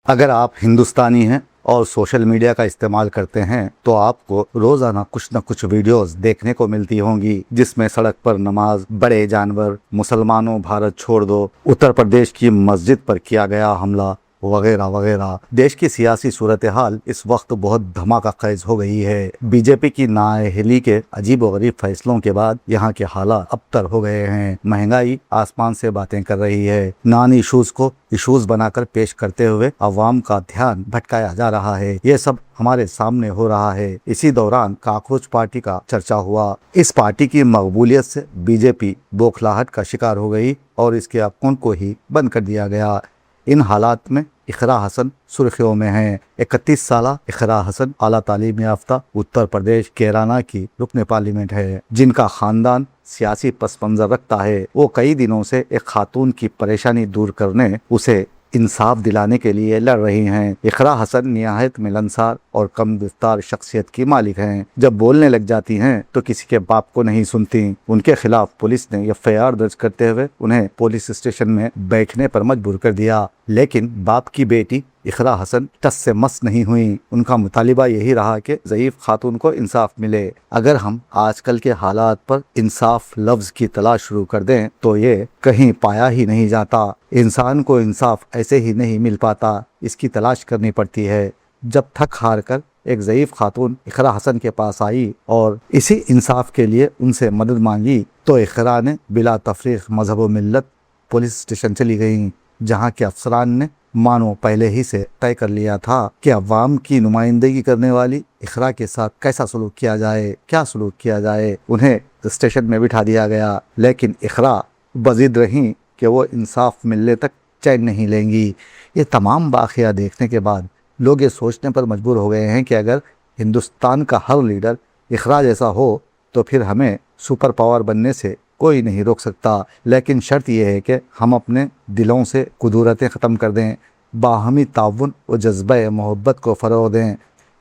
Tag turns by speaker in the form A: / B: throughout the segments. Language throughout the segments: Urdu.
A: اگر آپ ہندوستانی ہیں اور سوشل میڈیا کا استعمال کرتے ہیں تو آپ کو روزانہ کچھ نہ کچھ ویڈیوز دیکھنے کو ملتی ہوں گی جس میں سڑک پر نماز، بڑے جانور، مسلمانوں بھارت چھوڑ دو، اتر پردیش کی مسجد پر کیا گیا حملہ وغیرہ وغیرہ۔ دیش کی سیاسی صورتحال اس وقت بہت دھماکہ خیز ہو گئی ہے۔ بی جے پی کی نااہلی کے عجیب و غریب فیصلوں کے بعد یہاں کے حالات ابتر ہو گئے ہیں۔ مہنگائی آسمان سے باتیں کر رہی ہے۔ نان ایشوز کو ایشوز بنا کر پیش کرتے ہوئے عوام کا دھیان بھٹکایا جا رہا ہے۔ یہ سب ہمارے سامنے ہو رہا ہے۔ اسی دوران کاکروچ پارٹی کا چرچا ہوا۔ اس پارٹی کی مقبولیت سے بی جے پی بوکھلاہٹ کا شکار ہو گئی اور اس کے اکاؤنٹ کو ہی بند کر دیا گیا۔ ان حالات میں اقرا حسن سرخیوں میں ہیں۔ 31 سالہ اقرا حسن اعلیٰ تعلیم یافتہ اتر پردیش کیرانہ کی رکن پارلیمنٹ ہے، جن کا خاندان سیاسی پس منظر رکھتا ہے۔ وہ کئی دنوں سے ایک خاتون کی پریشانی دور کرنے، اسے انصاف دلانے کے لیے لڑ رہی ہیں۔ اقرا حسن نہایت ملنسار اور کم گفتار شخصیت کی مالک ہیں۔ جب بولنے لگ جاتی ہیں تو کسی کے باپ کو نہیں سنتی۔ ان کے خلاف پولیس نے FIR درج کرتے ہوئے انہیں پولیس اسٹیشن میں بیٹھنے پر مجبور کر دیا، لیکن باپ کی بیٹی اقرا حسن ٹس سے مس نہیں ہوئی۔ ان کا مطالبہ یہی رہا کہ ضعیف خاتون کو انصاف ملے۔ اگر ہم آج کل کے حالات پر انصاف لفظ کی تلاش شروع کر دیں تو یہ کہیں پایا ہی نہیں جاتا۔ انسان کو انصاف ایسے ہی نہیں مل پاتا، اس کی تلاش کرنی پڑتی ہے۔ جب تھک ہار کر ایک ضعیف خاتون اقرا حسن کے پاس آئی اور اسی انصاف کے لیے ان سے مدد مانگی تو اقرا نے بلا تفریق مذہب و ملت پولیس اسٹیشن چلی گئیں، جہاں کے افسران نے مانو پہلے ہی سے طے کر لیا تھا کہ عوام کی نمائندگی کرنے والی اقرا کے ساتھ کیسا سلوک کیا جائے، کیا سلوک کیا جائے۔ انہیں اسٹیشن میں بٹھا دیا گیا، لیکن اقرا بضد رہیں کہ وہ انصاف ملنے تک چین نہیں لیں گی۔ یہ تمام واقعہ دیکھنے کے بعد لوگ یہ سوچنے پر مجبور ہو گئے ہیں کہ اگر ہندوستان کا ہر لیڈر اقرا جیسا ہو تو پھر ہمیں سپر پاور بننے سے کوئی نہیں روک سکتا، لیکن شرط یہ ہے کہ ہم اپنے دلوں سے کدورتیں ختم کر دیں، باہمی تعاون و جذبہ محبت کو فروغ دیں،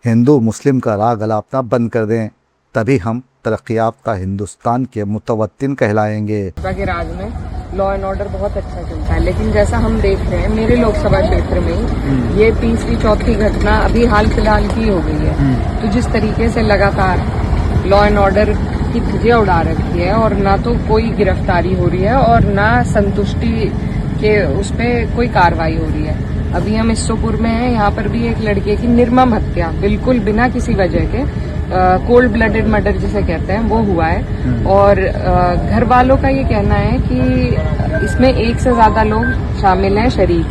A: ہندو مسلم کا راگ الاپنا بند کر دیں، تبھی ہم ترقی یافتہ ہندوستان کے متوطن کہلائیں گے۔
B: کے راج میں لا اینڈ آرڈر بہت اچھا چلتا ہے، لیکن جیسا ہم دیکھ رہے ہیں میرے لوک سبھا چھیتر میں یہ تیسری چوتھی گھٹنا ابھی حال فی الحال کی ہو گئی ہے۔ تو جس طریقے سے لگاتار لا اینڈ آرڈر کی دھجیاں اڑا رکھی ہے اور نہ تو کوئی گرفتاری ہو رہی ہے اور نہ سنتشٹی کے اس پہ کوئی کاروائی ہو رہی ہے۔ ابھی ہم اسوپور میں ہیں، یہاں پر بھی ایک لڑکے کی نرمم ہتیا بالکل بنا کسی وجہ کے، کولڈ بلڈڈ مرڈر جسے کہتے ہیں، وہ ہوا ہے۔ اور گھر والوں کا یہ کہنا ہے کہ اس میں ایک سے زیادہ لوگ شامل ہیں، شریک ہیں۔